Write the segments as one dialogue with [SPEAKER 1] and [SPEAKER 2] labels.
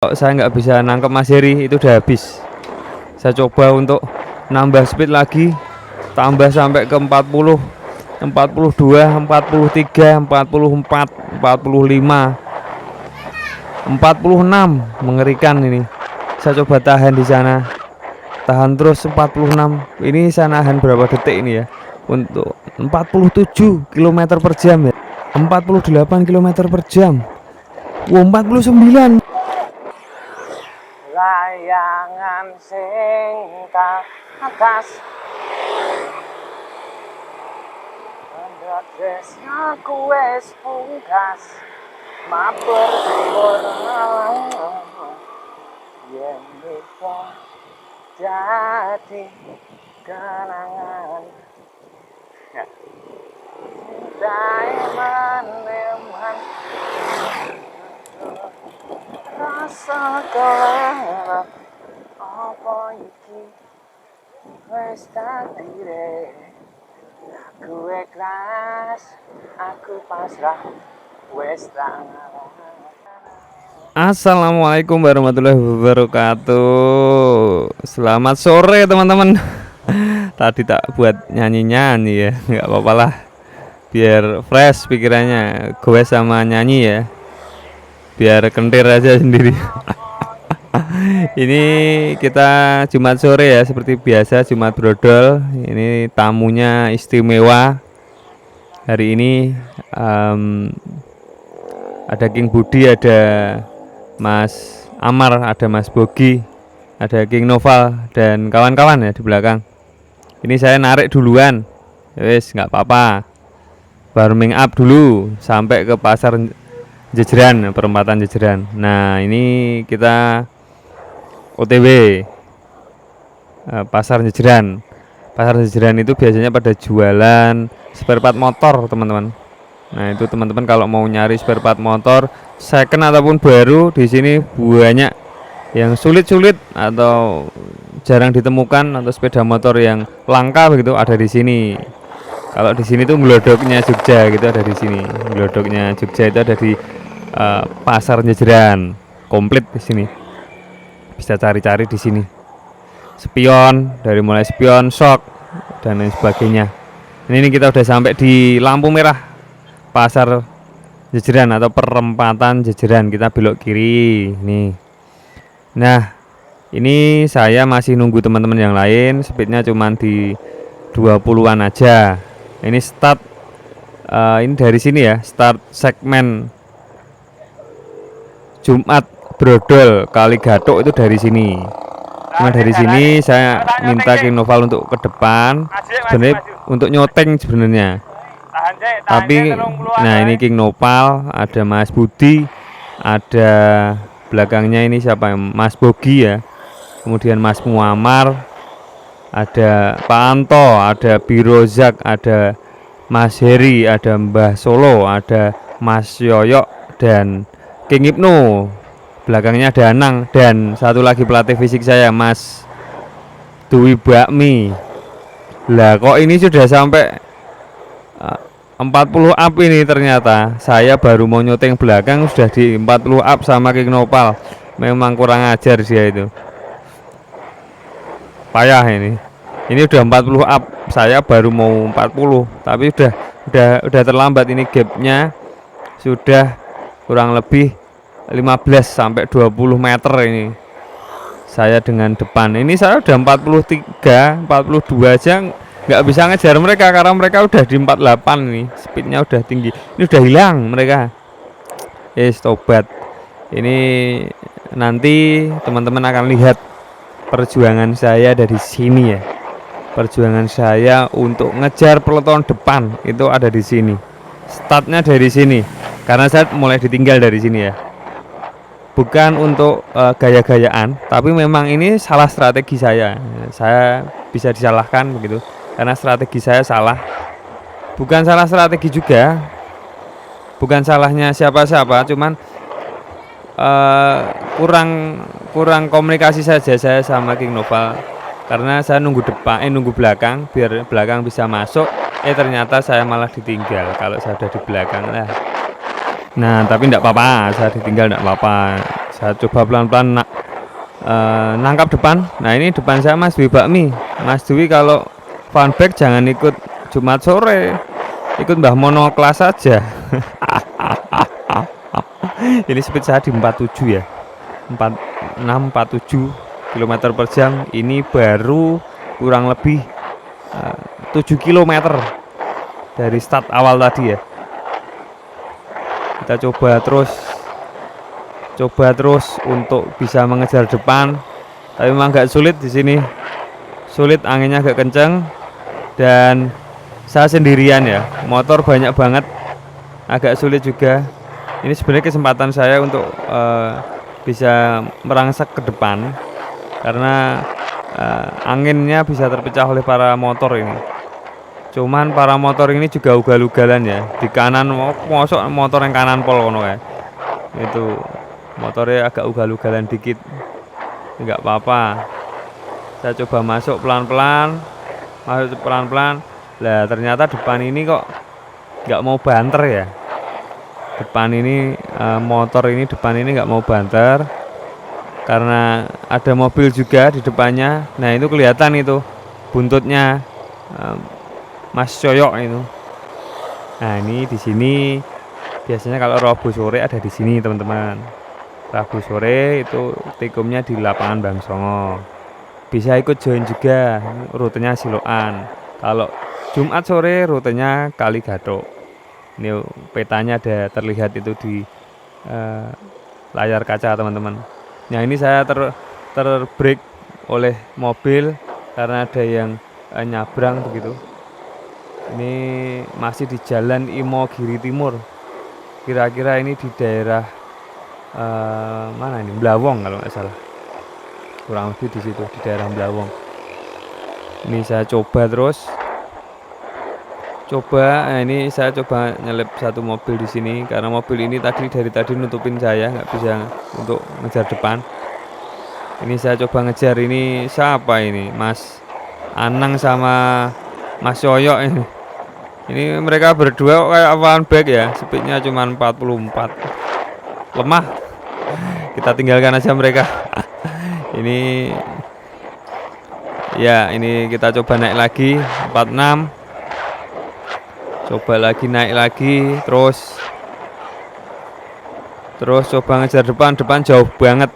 [SPEAKER 1] Kalau saya nggak bisa nangkep Mas Heri itu udah habis. Saya coba untuk nambah speed lagi, tambah sampai ke 40, 42, 43, 44, 45, 46. Mengerikan ini. Saya coba tahan di sana. Tahan terus 46. Ini saya nahan berapa detik ini ya? Untuk 47 km per jam ya. 48 km per jam. Wow, 49.
[SPEAKER 2] Layangan sing atas Andades aku wes pungkas maper orang yen iso jadi kenangan Daiman rasa kelewat apa iki wis takdire aku ikhlas aku pasrah wis tak ngalah.
[SPEAKER 1] Assalamualaikum warahmatullahi wabarakatuh. Selamat sore teman-teman. Tadi tak buat nyanyi-nyanyi ya, nggak apa-apa lah. Biar fresh pikirannya, gue sama nyanyi ya. Biar kentir aja sendiri. Ini kita Jumat sore ya, seperti biasa Jumat Brodol. Ini tamunya istimewa. Hari ini ada King Budi, ada Mas Amar, ada Mas Bogi, ada King Noval dan kawan-kawan ya di belakang. Ini saya narik duluan, wes nggak apa-apa. Warming up dulu sampai ke pasar Jejeran, perempatan Jejeran. Nah ini kita OTW pasar Jejeran. Pasar Jejeran itu biasanya pada jualan spare part motor teman-teman. Nah itu teman-teman kalau mau nyari spare part motor second ataupun baru di sini banyak. Yang sulit-sulit atau jarang ditemukan atau sepeda motor yang langka begitu ada di sini. Kalau di sini tuh Glodoknya Jogja gitu ada di sini. Glodoknya Jogja itu ada di pasar Jejeran, komplit di sini. Bisa cari-cari di sini. Spion, dari mulai spion, shock dan lain sebagainya. Ini kita udah sampai di lampu merah pasar Jejeran atau perempatan Jejeran. Kita belok kiri nih. Nah, ini saya masih nunggu teman-teman yang lain. Speednya cuman di 20-an aja. Ini start ini dari sini ya, start segmen Jumat Brodol Kali Gatuk itu dari sini. Cuma dari sini saya minta King Noval untuk ke depan, sebenarnya untuk nyoteng sebenarnya. Tapi nah ini King Noval, ada Mas Budi, ada belakangnya ini siapa? Mas Bogi ya. Kemudian Mas Muammar, ada Pak Anto, ada Birozak, ada Mas Heri, ada Mbah Solo, ada Mas Yoyok dan King Ibnu. Belakangnya ada Anang dan satu lagi pelatih fisik saya Mas Dwi Bakmi. Lah kok ini sudah sampai 40 up ini ternyata. Saya baru mau nyoteng belakang sudah di 40 up sama King Nopal. Memang kurang ajar dia itu. Payah ini. Ini udah 40 up, saya baru mau 40, tapi udah terlambat ini gapnya sudah kurang lebih 15 sampai 20 meter ini. Saya dengan depan. Ini saya udah 43, 42 aja nggak bisa ngejar mereka karena mereka udah di 48 nih. Speednya udah tinggi. Ini udah hilang mereka. Tobat. Ini nanti teman-teman akan lihat perjuangan saya dari sini ya. Perjuangan saya untuk ngejar peloton depan itu ada di sini. Startnya dari sini. Karena saya mulai ditinggal dari sini ya. Bukan untuk gaya-gayaan, tapi memang ini salah strategi saya. Saya bisa disalahkan begitu. Karena strategi saya salah. Bukan salah strategi juga. Bukan salahnya siapa-siapa, cuman kurang komunikasi saja saya sama King Noval. Karena saya nunggu depan, nunggu belakang biar belakang bisa masuk. Ternyata saya malah ditinggal kalau saya ada di belakang lah. Nah tapi enggak apa-apa, saya ditinggal enggak apa-apa. Saya coba pelan-pelan nangkap depan. Nah ini depan saya Mas Dwi Bakmi. Mas Dwi kalau fun fact jangan ikut Jumat sore, ikut Mbah Mono kelas saja. Ini speed saya di 47 ya, 46 47 km per jam. Ini baru kurang lebih 7 km dari start awal tadi ya. Kita coba terus untuk bisa mengejar depan, tapi memang agak sulit di sini. Sulit, anginnya agak kenceng dan saya sendirian ya, motor banyak banget, agak sulit juga. Ini sebenarnya kesempatan saya untuk bisa merangsek ke depan karena anginnya bisa terpecah oleh para motor ini. Cuman para motor ini juga ugal-ugalan ya, di kanan mosok motor yang kanan pol kono ya. Itu motornya agak ugal-ugalan dikit, nggak apa-apa. Saya coba masuk pelan-pelan, lah ternyata depan ini kok nggak mau banter ya. Depan ini motor ini depan ini nggak mau banter karena ada mobil juga di depannya. Nah itu kelihatan itu buntutnya Mas Coyok itu. Nah ini di sini biasanya kalau Rabu sore ada di sini teman-teman. Rabu sore itu tikumnya di lapangan Bang Songo. Bisa ikut join juga, rutenya Siloan. Kalau Jumat sore rutenya Kali Gathuk. Ini petanya ada terlihat itu di layar kaca teman-teman. Nah ini saya terbreak oleh mobil karena ada yang nyabrang begitu. Ini masih di Jalan Imogiri Timur. Kira-kira ini di daerah mana ini? Blawong kalau nggak salah. Kurang lebih di situ, di daerah Blawong. Ini saya coba terus. Ini saya coba nyelip satu mobil di sini karena mobil ini dari tadi nutupin saya, nggak bisa untuk ngejar depan. Ini saya coba ngejar, ini siapa ini? Mas Anang sama Mas Yoyok ini. Ini mereka berdua kayak one back ya, speednya cuma 44. Lemah. Kita tinggalkan aja mereka. Ini ya, ini kita coba naik lagi 46. Coba lagi naik lagi, terus coba ngejar depan jauh banget,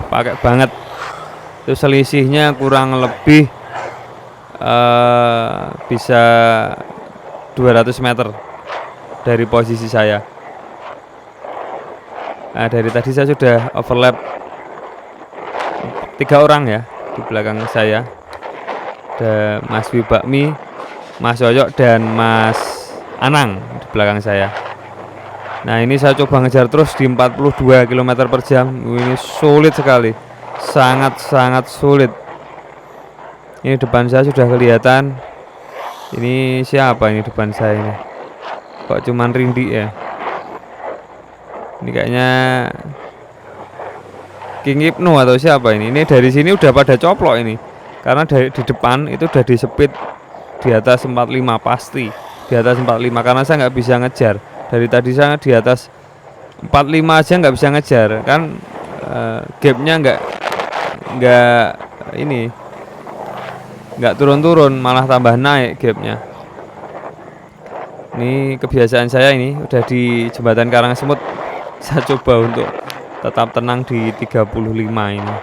[SPEAKER 1] pakai banget. Itu selisihnya kurang lebih bisa 200 meter dari posisi saya. Nah, dari tadi saya sudah overlap 3 orang ya di belakang saya. Ada Mas Dwi Bakmi, Mas Yoyok dan Mas Anang di belakang saya. Nah ini saya coba ngejar terus di 42 km per jam. Ini sulit sekali, sangat sulit. Ini depan saya sudah kelihatan. Ini siapa ini depan saya ini? Kok cuman Rindi ya? Ini kayaknya King Ibnu atau siapa ini? Ini dari sini udah pada coplok ini. Karena di depan itu udah di speed di atas 45 pasti. Di atas 45 karena saya nggak bisa ngejar. Dari tadi saya di atas 45 aja nggak bisa ngejar. Kan gapnya nggak turun-turun, malah tambah naik gapnya. Ini kebiasaan saya ini udah di jembatan Karangsemut. Saya coba untuk tetap tenang di 35 ini.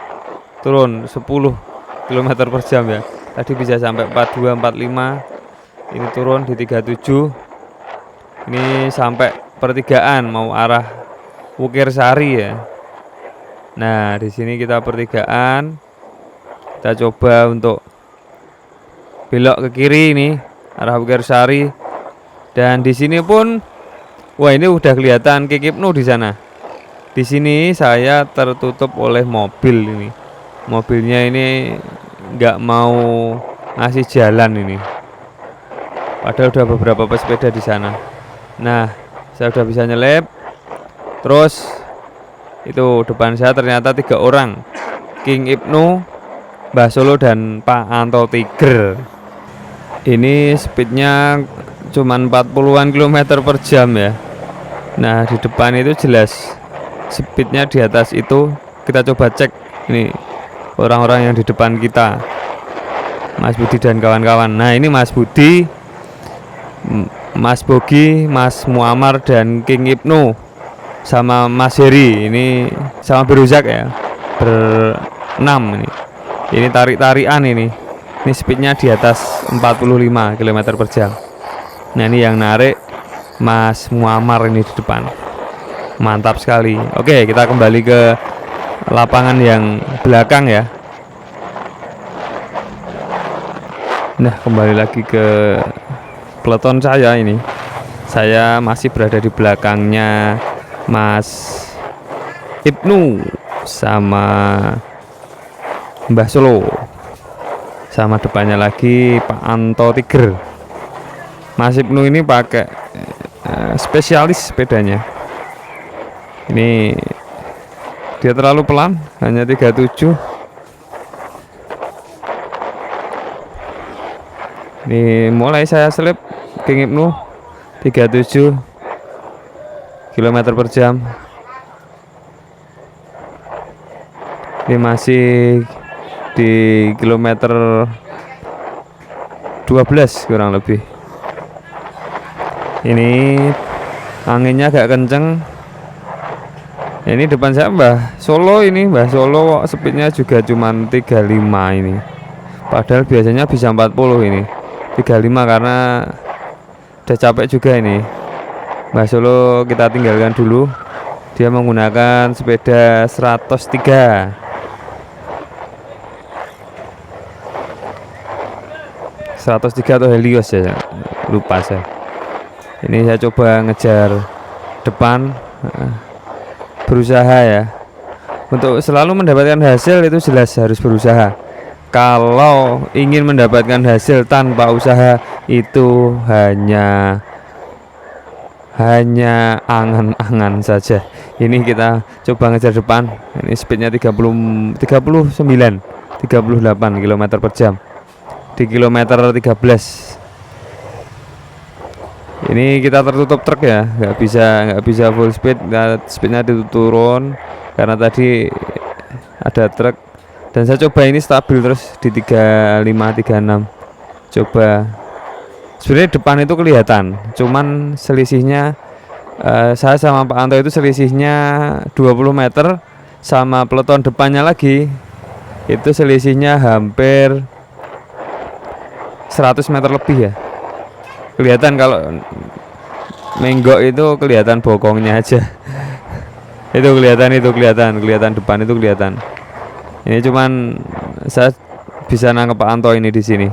[SPEAKER 1] Turun 10 km per jam ya. Tadi bisa sampai 42 45. Ini turun di 37. Ini sampai pertigaan mau arah Wukir Sari ya. Nah, di sini kita pertigaan. Kita coba untuk belok ke kiri ini arah Wukir Sari. Dan di sini pun wah ini udah kelihatan King Ibnu di sana. Di sini saya tertutup oleh mobil ini. Mobilnya ini nggak mau ngasih jalan ini. Padahal udah beberapa pesepeda di sana. Nah, saya udah bisa nyelip. Terus itu depan saya ternyata 3 orang. King Ibnu, Mbah Solo dan Pak Anto Tiger. Ini speednya cuman 40-an km per jam ya. Nah, di depan itu jelas speednya di atas itu. Kita coba cek ini orang-orang yang di depan kita, Mas Budi dan kawan-kawan. Nah ini Mas Budi, Mas Bogi, Mas Muammar dan King Ibnu sama Mas Heri, ini sama Beruzak ya, berenam ini tarik-tarian ini speednya di atas 45 km per jam. Nah ini yang narik Mas Muammar ini di depan, mantap sekali. Oke, kita kembali ke lapangan yang belakang ya. Nah kembali lagi ke peloton saya ini. Saya masih berada di belakangnya Mas Ibnu sama Mbah Solo, sama depannya lagi Pak Anto Tiger. Mas Ibnu ini pakai spesialis sepedanya. Ini dia terlalu pelan, hanya 37. Ini mulai saya selip King Ibnu 37 km per jam. Ini masih di kilometer 12 kurang lebih. Ini anginnya agak kenceng. Ini depan saya Mbah Solo, ini Mbah Solo speednya juga cuman 35 ini. Padahal biasanya bisa 40 ini. 35 karena udah capek juga ini. Mbah Solo kita tinggalkan dulu. Dia menggunakan sepeda 103. Atau Helios ya, lupa saya. Ini saya coba ngejar depan, berusaha ya. Untuk selalu mendapatkan hasil itu jelas harus berusaha. Kalau ingin mendapatkan hasil tanpa usaha itu hanya angan-angan saja. Ini kita coba ngejar depan. Ini speednya 38 km per jam di kilometer 13. Ini kita tertutup truk ya, nggak bisa full speed. Speednya diturun karena tadi ada truk. Dan saya coba ini stabil terus di 35-36. Coba. Sebenarnya depan itu kelihatan, cuman selisihnya saya sama Pak Anto itu selisihnya 20 meter, sama peloton depannya lagi itu selisihnya hampir 100 meter lebih ya. Kelihatan kalau menggok itu kelihatan bokongnya aja. Itu kelihatan depan itu kelihatan. Ini cuman saya bisa nangkep Pak Anto ini di sini.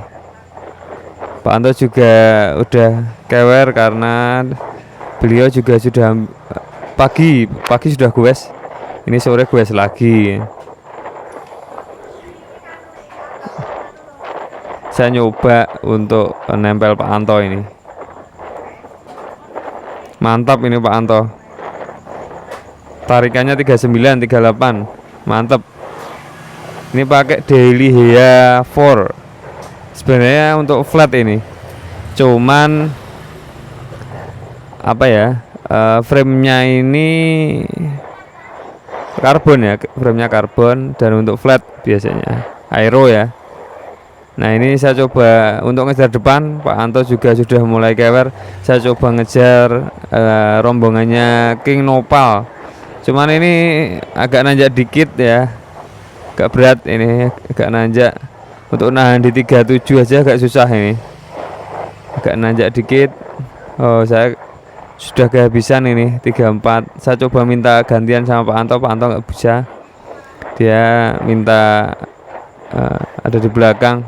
[SPEAKER 1] Pak Anto juga udah kewer karena beliau juga sudah pagi sudah goes. Ini sore goes lagi. Saya nyoba untuk nempel Pak Anto ini. Mantap ini Pak Anto. Tarikannya 39, 38. Mantap. Ini pakai Daily Hea 4. Sebenarnya untuk flat ini. Cuman apa ya? Frame-nya ini karbon ya, frame-nya karbon, dan untuk flat biasanya aero ya. Nah ini saya coba untuk ngejar depan. Pak Anto juga sudah mulai kewer. Saya coba ngejar rombongannya King Nopal. Cuman ini agak nanjak dikit ya, agak berat ini, agak nanjak. Untuk nahan di 37 aja agak susah ini, agak nanjak dikit. Oh saya sudah kehabisan ini 34. Saya coba minta gantian sama Pak Anto nggak bisa. Dia minta ada di belakang.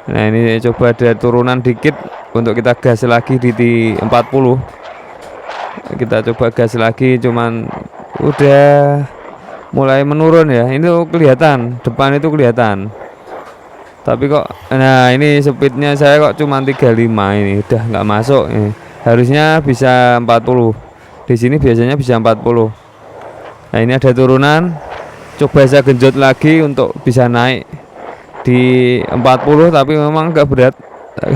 [SPEAKER 1] Nah ini coba ada turunan dikit untuk kita gas lagi di 40. Kita coba gas lagi, cuman udah mulai menurun ya. Ini tuh kelihatan, depan itu kelihatan. Tapi kok, nah ini speednya saya kok cuma 35 ini, udah nggak masuk ini. Harusnya bisa 40. Di sini biasanya bisa 40. Nah ini ada turunan. Coba saya genjot lagi untuk bisa naik di 40, tapi memang agak berat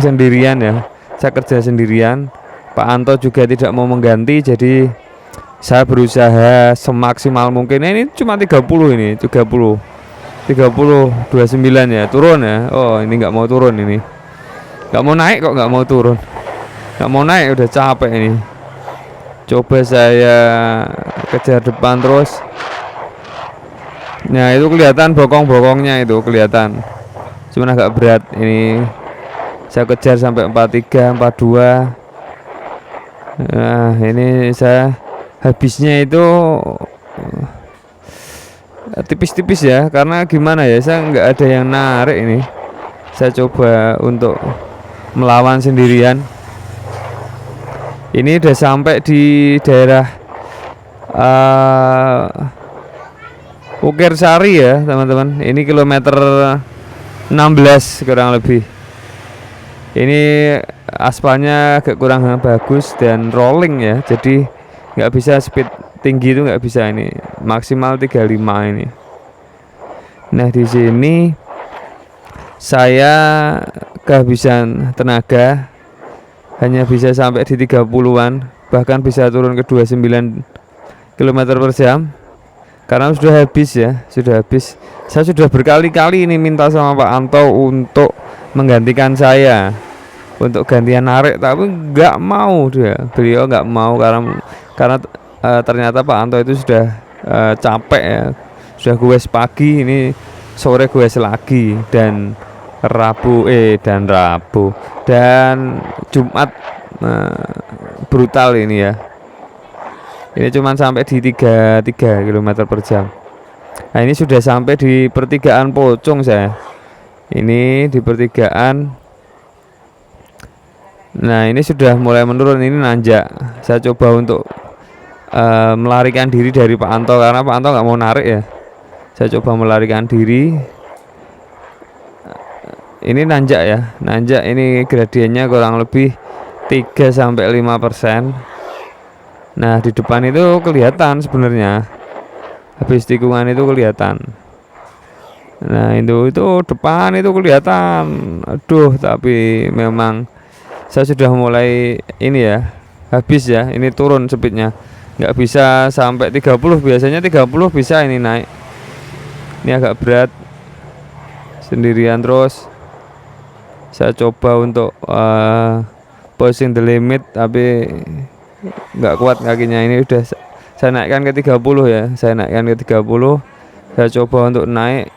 [SPEAKER 1] sendirian ya. Saya kerja sendirian. Pak Anto juga tidak mau mengganti, jadi Saya berusaha semaksimal mungkin. Ini cuma 30 ini, 29 ya, turun ya. Oh, ini nggak mau turun ini. Nggak mau naik kok, nggak mau turun. Nggak mau naik, udah capek ini. Coba saya kejar depan terus. Nah, itu kelihatan bokong-bokongnya, itu kelihatan. Cuman agak berat ini. Saya kejar sampai 43, 42. Nah, ini saya habisnya itu tipis-tipis ya, karena gimana ya, saya nggak ada yang narik ini. Saya coba untuk melawan sendirian. Ini udah sampai di daerah Ukir Sari ya teman-teman. Ini kilometer 16 kurang lebih. Ini aspalnya agak kurang bagus dan rolling ya, jadi nggak bisa speed tinggi, itu nggak bisa, ini maksimal 35 ini. Nah, di sini saya kehabisan tenaga, hanya bisa sampai di 30-an, bahkan bisa turun ke 29 km per jam karena sudah habis ya, sudah habis. Saya sudah berkali-kali ini minta sama Pak Anto untuk menggantikan saya, untuk gantian narik, tapi nggak mau dia. Beliau nggak mau karena ternyata Pak Anto itu sudah capek ya, sudah goes pagi, ini sore goes lagi, dan Rabu dan Jumat brutal ini ya. Ini cuma sampai di 33 km per jam. Nah, ini sudah sampai di pertigaan Pocong saya. Ini di pertigaan. Nah, ini sudah mulai menurun, ini nanjak. Saya coba untuk melarikan diri dari Pak Anto karena Pak Anto nggak mau narik ya. Saya coba melarikan diri. Ini nanjak ya, nanjak. Ini gradiennya kurang lebih 3-5%. Nah, di depan itu kelihatan sebenarnya, habis tikungan itu kelihatan. Nah, itu depan itu kelihatan. Aduh, tapi memang saya sudah mulai ini ya, habis ya, ini turun speednya, nggak bisa sampai 30. Biasanya 30 bisa ini naik. Ini agak berat sendirian terus. Saya coba untuk pushing the limit, tapi nggak kuat kakinya. Ini udah saya naikkan ke 30 ya, saya naikkan ke 30. Saya coba untuk naik,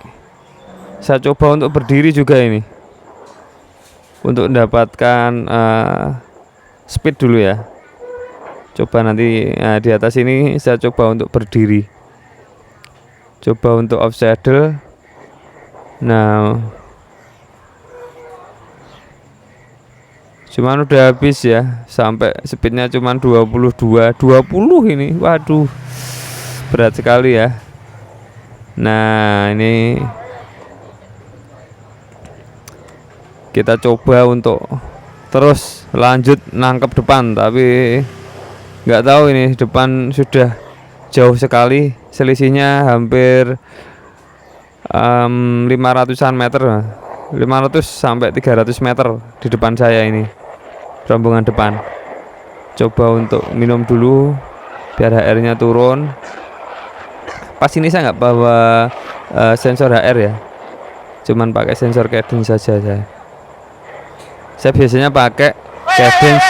[SPEAKER 1] saya coba untuk berdiri juga ini, untuk mendapatkan speed dulu ya. Coba nanti di atas ini saya coba untuk berdiri, coba untuk off saddle. Nah, cuman udah habis ya, sampai speednya cuman 20 ini. Waduh, berat sekali ya. Nah, ini kita coba untuk terus lanjut nangkep depan, tapi nggak tahu ini depan sudah jauh sekali, selisihnya hampir 500-an meter, 500 sampai 300 meter di depan saya ini, rombongan depan. Coba untuk minum dulu biar HR-nya turun. Pas ini saya nggak bawa sensor HR ya, cuman pakai sensor cadence saja saya. Saya biasanya pakai cadence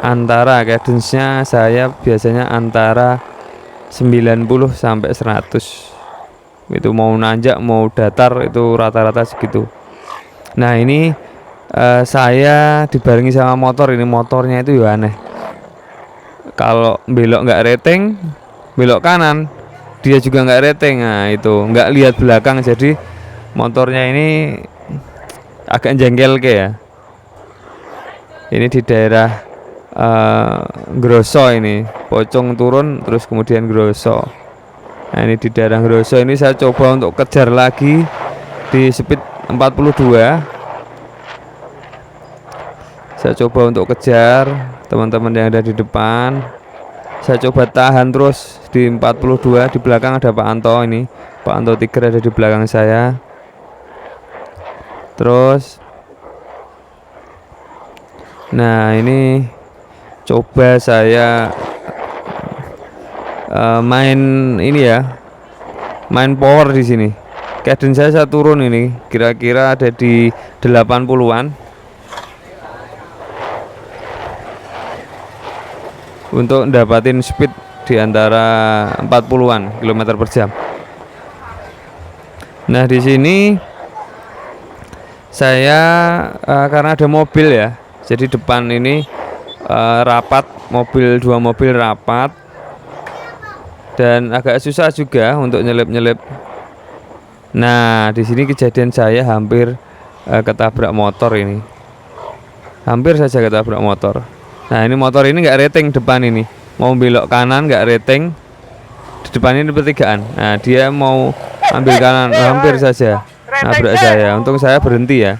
[SPEAKER 1] antara cadence-nya saya biasanya antara 90 sampai 100. Itu mau nanjak mau datar itu rata-rata segitu. Nah, ini saya dibarengi sama motor. Ini motornya itu ya aneh. Kalau belok nggak rating, belok kanan dia juga nggak rating. Nah, itu nggak lihat belakang, jadi motornya ini agak jengkel ke ya. Ini di daerah Grosso, ini Pocong turun terus kemudian Grosso. Nah, ini di daerah Grosso ini saya coba untuk kejar lagi di speed 42. Saya coba untuk kejar teman-teman yang ada di depan. Saya coba tahan terus di 42. Di belakang ada Pak Anto, ini Pak Anto Tiger ada di belakang saya. Terus nah, ini coba saya main ini ya, main power di sini. Cadence saya turun ini, kira-kira ada di 80-an untuk dapatin speed di antara 40-an km per jam. Nah, di sini saya karena ada mobil ya, jadi depan ini rapat, dua mobil rapat, dan agak susah juga untuk nyelip. Nah, di sini kejadian saya hampir ketabrak motor ini. Hampir saja ketabrak motor. Nah, ini motor ini nggak rating depan ini. Mau belok kanan nggak rating. Di depan ini pertigaan. Nah, dia mau ambil kanan, hampir saja nabrak saya. Untung saya berhenti ya.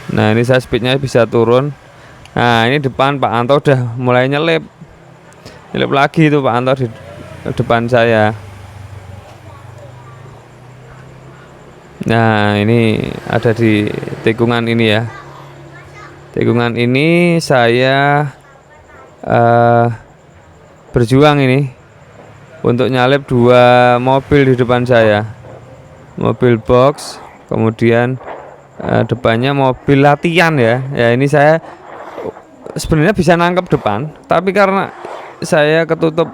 [SPEAKER 1] Nah, ini saya speednya bisa turun. Nah, ini depan Pak Anto udah mulai nyelip lagi itu Pak Anto di depan saya. Nah, ini ada di tikungan ini ya. Tikungan ini saya berjuang ini untuk nyalip dua mobil di depan saya. Mobil box, kemudian depannya mobil latihan ya. Ya, ini saya sebenarnya bisa nangkep depan, tapi karena saya ketutup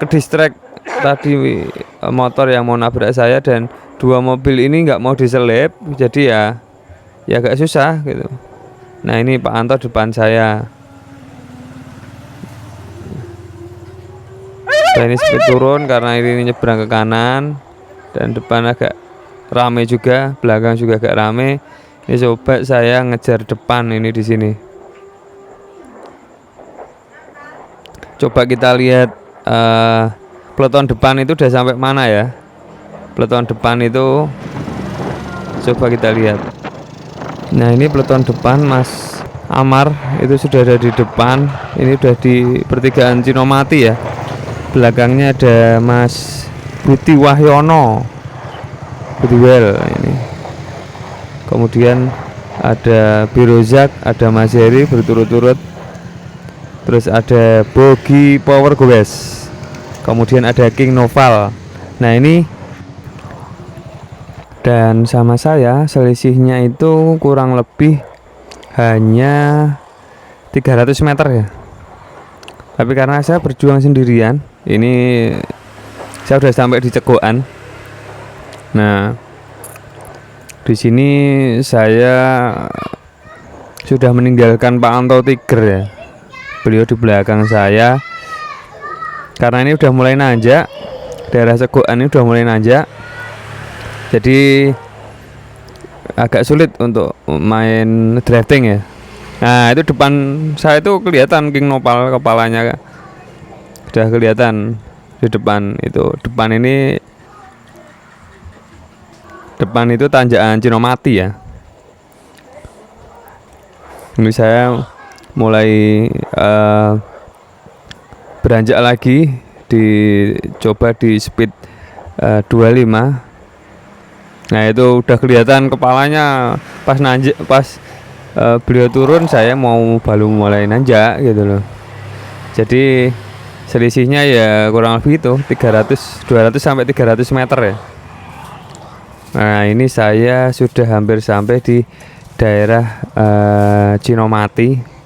[SPEAKER 1] ke distract tadi motor yang mau nabrak saya dan dua mobil ini nggak mau diselip, jadi ya agak susah gitu. Nah, ini Pak Anto depan saya. Dan ini speed turun karena ini nyebrang ke kanan dan depan agak rame juga, belakang juga agak rame. Ini coba saya ngejar depan ini di sini. Coba kita lihat peloton depan itu udah sampai mana ya. Peloton depan itu coba kita lihat. Nah, ini peloton depan Mas Amar itu sudah ada di depan. Ini udah di pertigaan Cinomati ya. Belakangnya ada Mas Budi Wahyono, Budiwel ini. Kemudian ada Birozak, ada Mas Heri berturut-turut. Terus ada Bogi Power Gowes. Kemudian ada King Noval. Nah, ini dan sama saya selisihnya itu kurang lebih hanya 300 meter ya. Tapi karena saya berjuang sendirian, ini saya udah sampai di cegokan. Nah, di sini saya sudah meninggalkan Pak Anto Tiger ya. Beliau di belakang saya. Karena ini udah mulai nanjak, daerah cegokan ini udah mulai nanjak. Jadi agak sulit untuk main drifting ya. Nah, itu depan saya itu kelihatan King Nopal kepalanya udah kelihatan di depan itu. Depan itu tanjakan Cinomati ya. Ini saya mulai beranjak lagi, dicoba di speed 25. Nah, itu udah kelihatan kepalanya pas nanjak, pas beliau turun saya baru mulai nanjak gitu loh. Jadi selisihnya ya kurang lebih itu 200 sampai 300 meter ya. Nah, ini saya sudah hampir sampai di daerah Cinomati.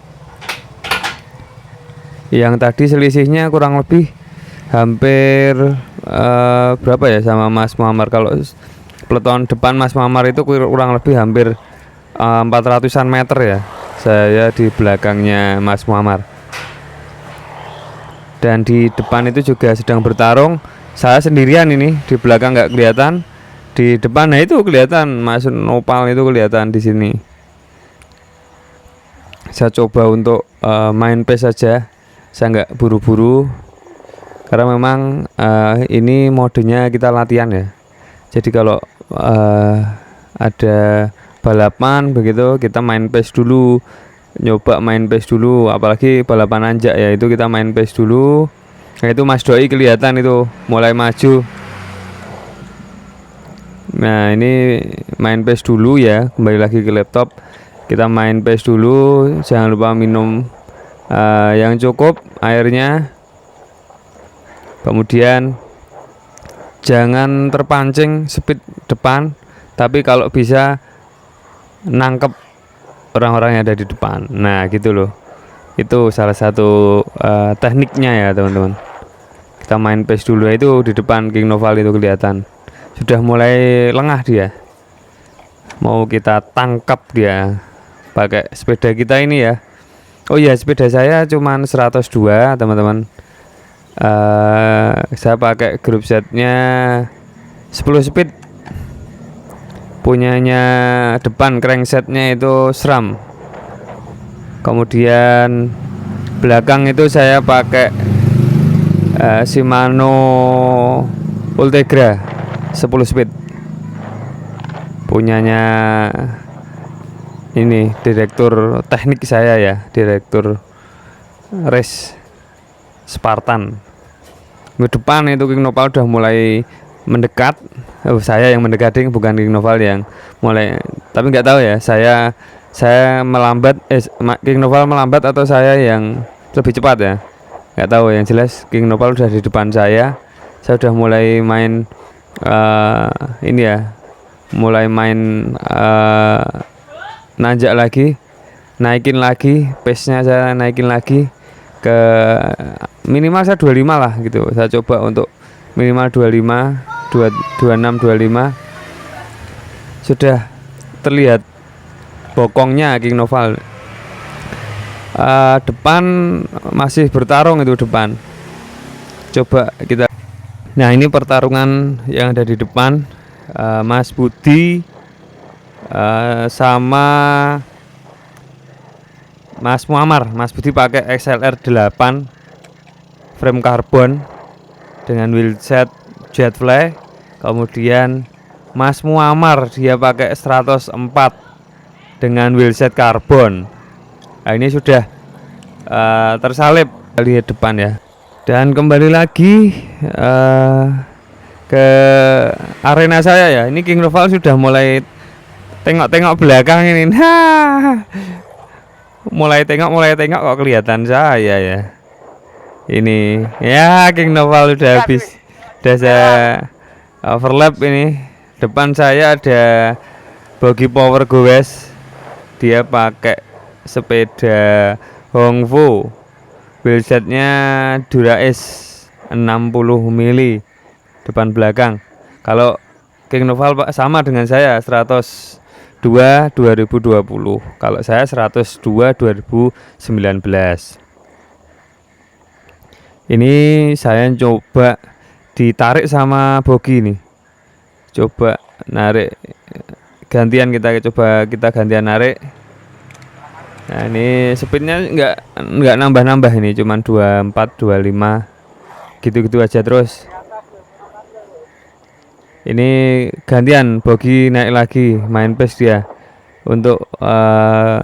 [SPEAKER 1] Yang tadi selisihnya kurang lebih hampir berapa ya sama Mas Muhammad. Kalau peloton depan Mas Muhammad itu kurang lebih hampir 400-an meter ya. Saya di belakangnya Mas Muhammad. Dan di depan itu juga sedang bertarung. Saya sendirian ini, di belakang nggak kelihatan. Di depan, nah itu kelihatan Mas Nopal itu kelihatan di sini. Saya coba untuk main pace saja. Saya nggak buru-buru karena memang ini modenya kita latihan ya. Jadi kalau ada balapan begitu kita main pace dulu, nyoba main pace dulu, apalagi balapan nanjak ya, itu kita main pace dulu. Nah, itu Mas Doi kelihatan itu mulai maju. Nah, ini main pace dulu ya, kembali lagi ke laptop. Kita main pace dulu, jangan lupa minum yang cukup airnya. Kemudian jangan terpancing speed depan, tapi kalau bisa nangkep orang-orang yang ada di depan. Nah gitu loh, itu salah satu tekniknya ya teman-teman. Kita main pace dulu, itu di depan King Noval itu kelihatan sudah mulai lengah dia, mau kita tangkap dia pakai sepeda kita ini ya. Oh iya, sepeda saya cuman 102 teman-teman. Saya pakai grup setnya 10 speed, punyanya depan cranksetnya itu SRAM, kemudian belakang itu saya pakai Shimano Ultegra 10 speed, punyanya ini direktur teknik saya ya, direktur race Spartan. Di depan itu King Noval udah mulai mendekat. Saya yang mendekati, bukan King Noval yang mulai. Tapi nggak tahu ya, saya melambat, King Noval melambat atau saya yang lebih cepat ya, nggak tahu. Yang jelas King Noval udah di depan saya udah mulai main ini ya, mulai main nanjak lagi, naikin lagi pace-nya, saya naikin lagi ke minimal saya 25 lah gitu. Saya coba untuk minimal 25, 26, 25. Sudah terlihat bokongnya King Noval. Depan masih bertarung itu depan. Coba kita. Nah ini pertarungan yang ada di depan, Mas Budi sama Mas Muammar. Mas Budi pakai XLR 8 frame karbon dengan wheelset Jetfly. Kemudian Mas Muammar dia pakai 104 dengan wheelset karbon. Nah, ini sudah tersalip lihat depan ya. Dan kembali lagi ke arena saya ya. Ini King Noval sudah mulai tengok-tengok belakang ini. Mulai tengok kok kelihatan saya ya. Ini ya King Noval udah habis. Udah saya overlap ini. Depan saya ada Bogi Power Gowes. Dia pakai sepeda Hongfu. Wheelsetnya Dura-Ace 60 mili depan belakang. Kalau King Noval sama dengan saya 102 2020. Kalau saya 102 2019. Ini saya coba ditarik sama Bogi nih. Coba narik gantian, kita gantian narik. Nah, ini speednya nggak nambah-nambah, ini cuman 24 25 gitu-gitu aja terus. Ini gantian Bogi naik lagi, main pace dia untuk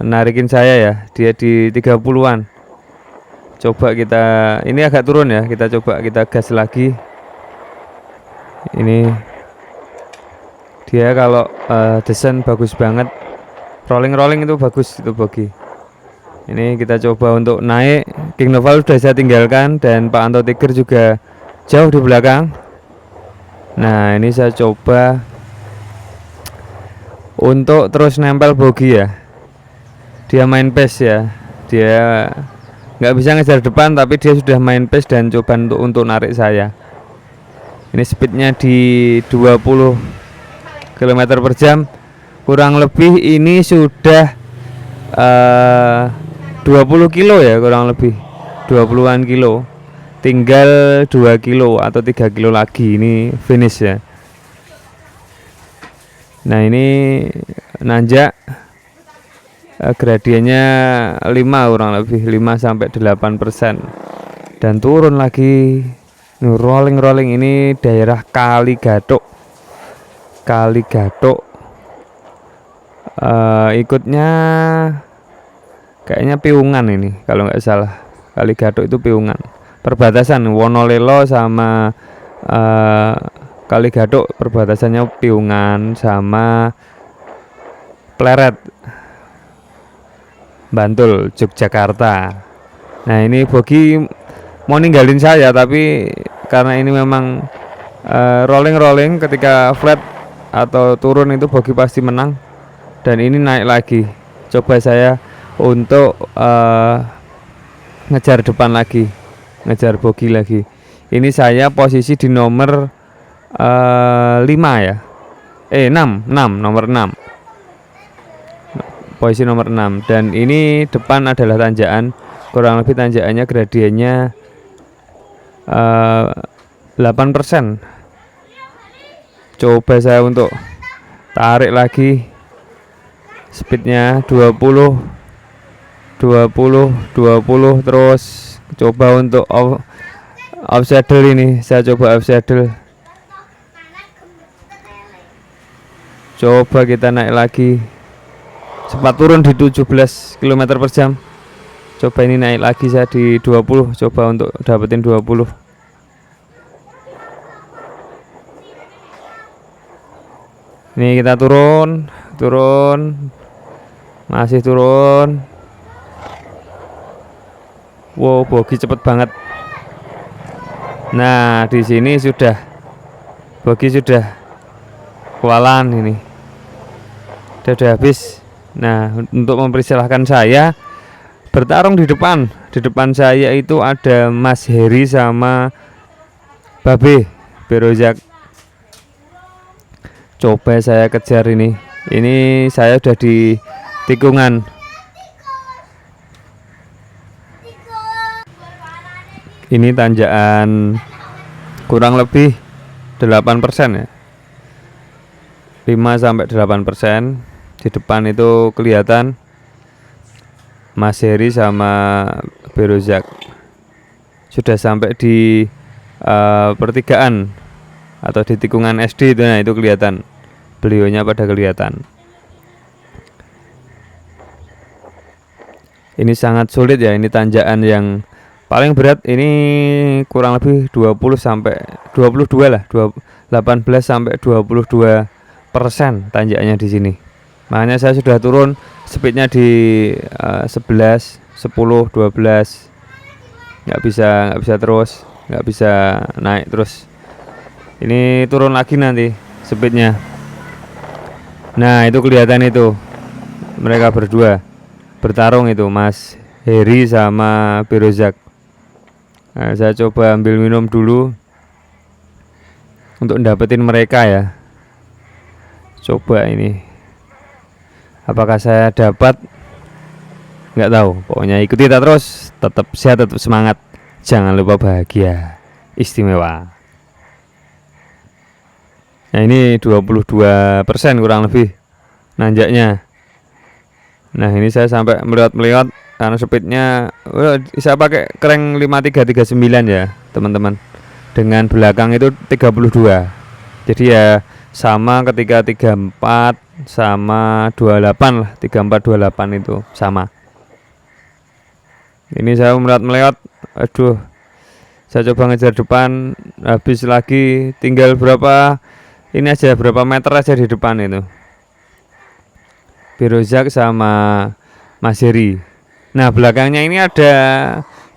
[SPEAKER 1] narikin saya ya. Dia di 30-an. Coba kita, ini agak turun ya, kita coba kita gas lagi. Ini dia kalau desain bagus banget, rolling itu bagus itu Bogi. Ini kita coba untuk naik. King Noval sudah saya tinggalkan dan Pak Anto Tiger juga jauh di belakang. Nah ini saya coba untuk terus nempel Bogi ya. Dia main pace ya, dia nggak bisa ngejar depan, tapi dia sudah main pace dan coba untuk narik saya. Ini speednya di 20 km per jam kurang lebih. Ini sudah 20 kilo ya, kurang lebih 20-an kilo. Tinggal 2 kilo atau 3 kilo lagi ini finish ya. Nah ini nanjak, gradiennya 5 kurang lebih 5 sampai 8%. Dan turun lagi. Rolling ini daerah Kali Gathuk. Ikutnya kayaknya Piungan ini kalau nggak salah. Kali Gathuk itu Piungan, perbatasan Wonolelo sama Kali Gathuk, perbatasannya Piungan sama Pleret, Bantul, Yogyakarta. Nah ini Bogi mau ninggalin saya, tapi karena ini memang rolling ketika flat atau turun itu Bogi pasti menang, dan ini naik lagi. Coba saya untuk ngejar depan lagi, ngejar Bogi lagi. Ini saya posisi di nomor 5 ya, 6 nomor 6, posisi nomor 6. Dan ini depan adalah tanjakan, kurang lebih tanjakannya gradiennya 8%. Coba saya untuk tarik lagi, speednya 20, terus coba untuk off saddle. Ini saya coba off saddle, coba kita naik lagi, sempat turun di 17 km per jam. Coba ini naik lagi saya di 20, coba untuk dapetin 20. Ini kita turun, masih turun. Wow, Bogi cepet banget. Nah, di sini Bogi sudah kewalahan ini. Sudah habis. Nah, untuk mempersilahkan saya bertarung di depan. Di depan saya itu ada Mas Heri sama Babe Berojak. Coba saya kejar ini. Ini saya udah di tikungan. Ini tanjakan kurang lebih 8% ya. 5-8%. Di depan itu kelihatan Mas Heri sama Berojak. Sudah sampai di pertigaan atau di tikungan SD itu. Nah itu kelihatan, beliaunya pada kelihatan. Ini sangat sulit ya, ini tanjakan yang paling berat. Ini kurang lebih 20 sampai 22 lah, 18 sampai 22% tanjakannya di sini. Makanya saya sudah turun speednya di 11, 10, 12. Nggak bisa terus, nggak bisa naik terus. Ini turun lagi nanti speednya. Nah itu kelihatan itu mereka berdua bertarung itu, Mas Heri sama Berojak. Nah, saya coba ambil minum dulu untuk dapetin mereka ya. Coba ini apakah saya dapat, nggak tahu. Pokoknya ikuti kita terus, tetap sehat, tetap semangat, jangan lupa bahagia istimewa. Nah ini 22% kurang lebih nanjaknya. Nah ini saya sampai melihat karena speednya saya pakai crank 5339 ya teman-teman, dengan belakang itu 32. Jadi ya sama ketika 34 sama 28 lah, 34 28 itu sama. Ini saya melihat, aduh, saya coba ngejar depan, habis lagi, tinggal berapa ini aja, berapa meter aja di depan itu Berojak sama Mas Heri. Nah belakangnya ini ada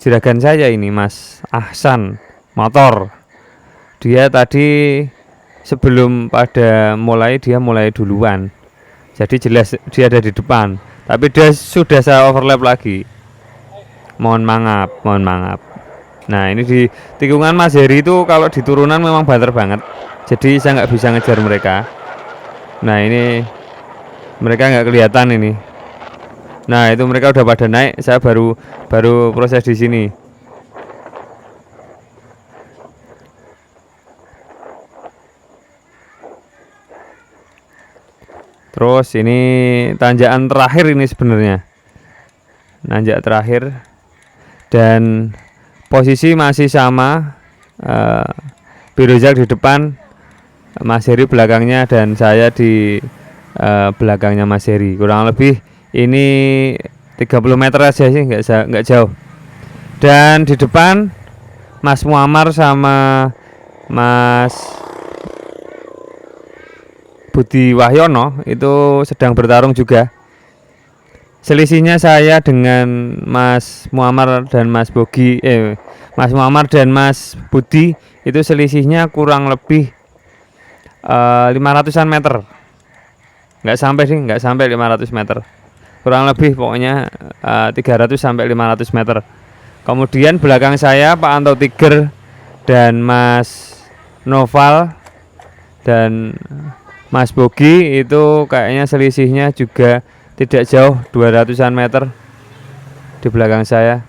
[SPEAKER 1] juragan saya ini, Mas Ahsan motor. Dia tadi sebelum pada mulai, dia mulai duluan, jadi jelas dia ada di depan, tapi dia sudah saya overlap lagi. Mohon maaf. Nah ini di tikungan Mas Heri itu kalau di turunan memang banter banget, jadi saya nggak bisa ngejar mereka. Nah ini mereka nggak kelihatan ini. Nah itu mereka udah pada naik, saya baru proses di sini. Terus ini tanjakan terakhir ini sebenarnya, nanjak terakhir, dan posisi masih sama. Berojak di depan, Mas Heri belakangnya, dan saya di belakangnya Mas Heri. Kurang lebih ini 30 meter aja sih, nggak jauh. Dan di depan Mas Muammar sama Mas Budi Wahyono itu sedang bertarung juga. selisihnya saya dengan Mas Muammar dan Mas Bogi, Mas Muammar dan Mas Budi itu selisihnya kurang lebih 500-an meter. Nggak sampai sih, nggak sampai 500 meter. Kurang lebih pokoknya 300 sampai 500 meter. Kemudian belakang saya Pak Anto Tiger dan Mas Noval dan Mas Bogi itu kayaknya selisihnya juga tidak jauh, 200-an meter di belakang saya.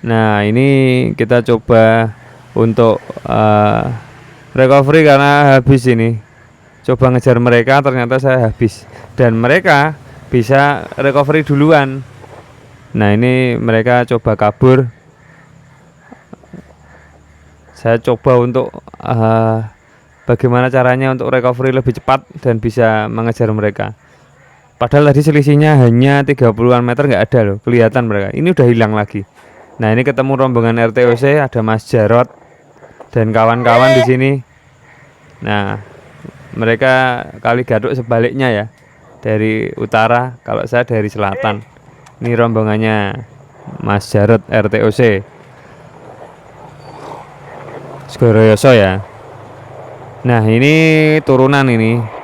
[SPEAKER 1] Nah, ini kita coba untuk recovery karena habis ini. Coba ngejar mereka, ternyata saya habis dan mereka bisa recovery duluan. Nah, ini mereka coba kabur. Saya coba untuk bagaimana caranya untuk recovery lebih cepat dan bisa mengejar mereka. Padahal tadi selisihnya hanya 30-an meter, nggak ada loh, kelihatan mereka. Ini udah hilang lagi. Nah, ini ketemu rombongan RTOC, ada Mas Jarot dan kawan-kawan di sini. Nah, mereka kali Gaduk sebaliknya ya, dari utara, kalau saya dari selatan. Ini rombongannya Mas Jarot RTOC Segoroyoso ya. Nah, ini turunan ini.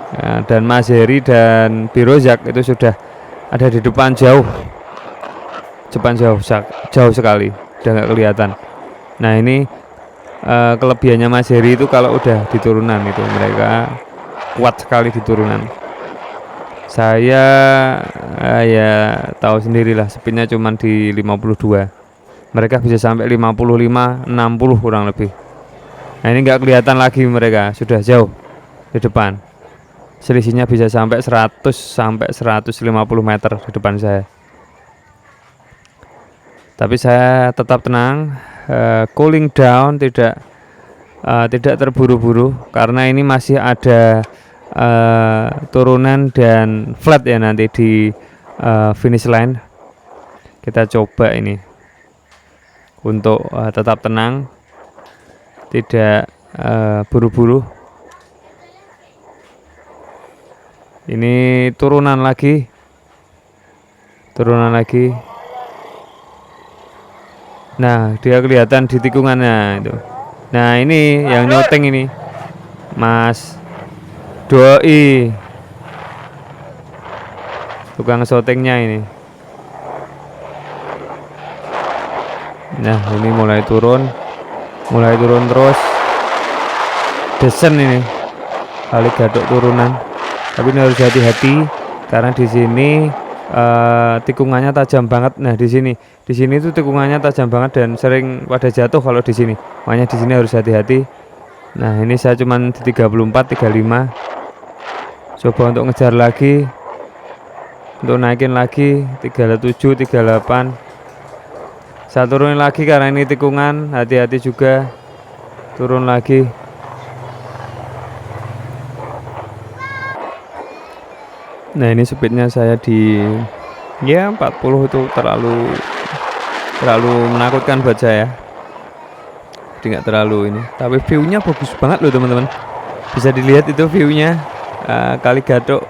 [SPEAKER 1] Ya, dan Mas Heri dan Birozak itu sudah ada di depan jauh sekali, udah nggak kelihatan. Nah, ini kelebihannya Mas Heri itu kalau udah di turunan itu mereka kuat sekali di turunan. Saya ya tahu sendirilah, speednya cuman di 52, mereka bisa sampai 55, 60 kurang lebih. Nah, ini nggak kelihatan lagi, mereka sudah jauh di depan. Selisihnya bisa sampai 100 sampai 150 meter di depan saya. Tapi saya tetap tenang, cooling down, tidak terburu-buru karena ini masih ada turunan dan flat ya nanti di finish line. Kita coba ini untuk tetap tenang, tidak buru-buru. Ini turunan lagi. Nah, dia kelihatan di tikungannya itu. Nah, ini yang nyoteng ini Mas Doi, tukang syutingnya ini. Nah, ini mulai turun terus. Desen ini kali Gaduk turunan. Tapi ini harus hati-hati karena di sini tikungannya tajam banget. Nah, di sini tuh tikungannya tajam banget dan sering pada jatuh kalau di sini. Makanya di sini harus hati-hati. Nah, ini saya cuman di 34, 35. Coba untuk ngejar lagi, untuk naikin lagi 37, 38. Saya turunin lagi karena ini tikungan, hati-hati juga. Turun lagi. Nah, ini speednya saya di ya 40 itu terlalu menakutkan buat saya. Jadi nggak terlalu ini. Tapi view-nya bagus banget loh teman-teman. Bisa dilihat itu view-nya kali Gaduk,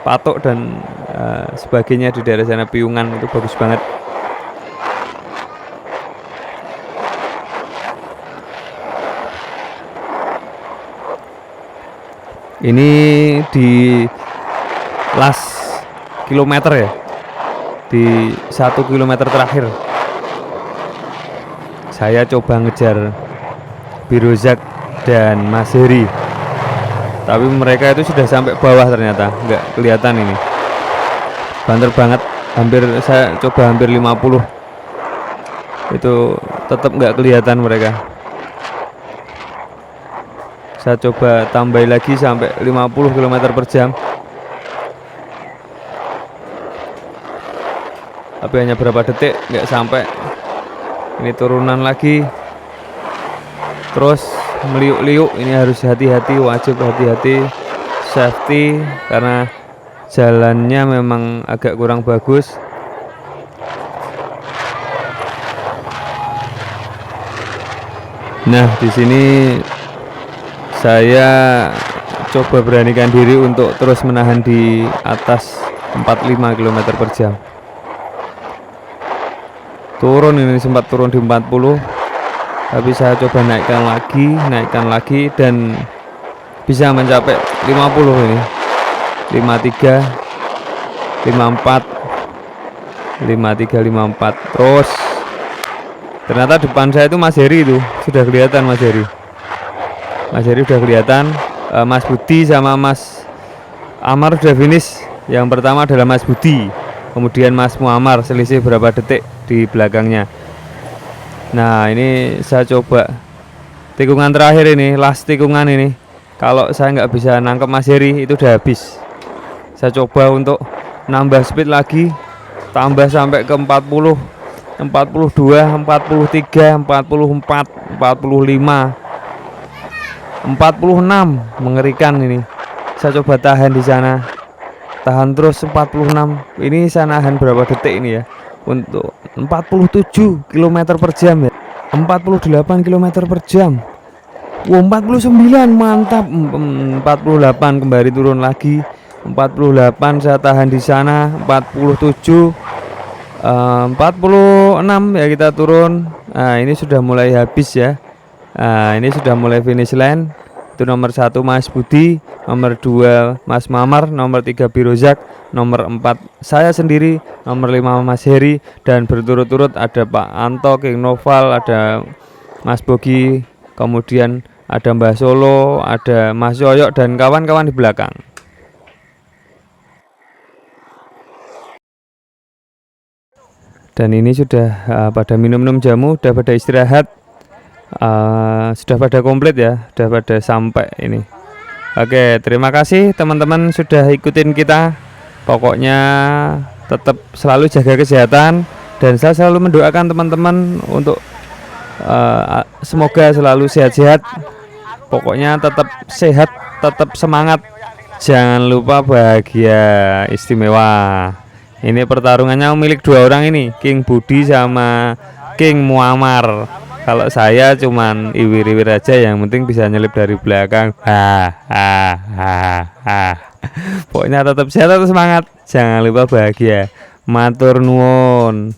[SPEAKER 1] Patok dan sebagainya di daerah sana, Piungan itu bagus banget. Ini di last kilometer ya, di 1 kilometer terakhir saya coba ngejar Birozak dan Mas Heri, tapi mereka itu sudah sampai bawah, ternyata nggak kelihatan. Ini banter banget, saya coba hampir 50 itu tetap nggak kelihatan mereka. Saya coba tambah lagi sampai 50 km per jam, tapi hanya berapa detik, nggak sampai. Ini turunan lagi terus meliuk-liuk. Ini harus hati-hati, wajib hati-hati, safety karena jalannya memang agak kurang bagus. Nah, di sini saya coba beranikan diri untuk terus menahan di atas 45 km per jam. Turun, ini sempat turun di 40, tapi saya coba naikkan lagi dan bisa mencapai 50 ini. 53 54 53 54. Terus ternyata depan saya itu Mas Heri, itu sudah kelihatan Mas Heri udah kelihatan. Mas Budi sama Mas Amar sudah finish. Yang pertama adalah Mas Budi, kemudian Mas Muammar, selisih berapa detik di belakangnya. Nah, ini saya coba tikungan terakhir ini, last tikungan ini. Kalau saya nggak bisa nangkep Mas Heri, itu udah habis. Saya coba untuk nambah speed lagi, tambah sampai ke 40, 42, 43, 44, 45, 46. Mengerikan ini. Saya coba tahan di sana, tahan terus 46. Ini saya nahan berapa detik ini ya, untuk 47 km per jam ya, 48 km per jam. Wow, 49, mantap. 48 kembali turun lagi, 48 saya tahan di sana, 47, 46 ya kita turun. Nah, ini sudah mulai habis ya. Nah, ini sudah mulai finish line. Itu nomor 1 Mas Budi, nomor 2 Mas Muammar, nomor 3 Birozak, nomor 4 saya sendiri, nomor 5 Mas Heri, dan berturut-turut ada Pak Anto, King Noval, ada Mas Bogi, kemudian ada Mbah Solo, ada Mas Yoyok dan kawan-kawan di belakang. Dan ini sudah pada minum-minum jamu, sudah pada istirahat, sudah pada komplit ya, sudah pada sampai ini. Oke, terima kasih teman-teman sudah ikutin kita. Pokoknya tetap selalu jaga kesehatan, dan saya selalu mendoakan teman-teman untuk semoga selalu sehat-sehat. Pokoknya tetap sehat, tetap semangat, jangan lupa bahagia istimewa. Ini pertarungannya milik 2 orang ini, King Budi sama King Muammar. Kalau saya cuman iwir-iwir aja, yang penting bisa nyelip dari belakang. Pokoknya tetap sehat, tetap semangat, jangan lupa bahagia. Matur nuwun.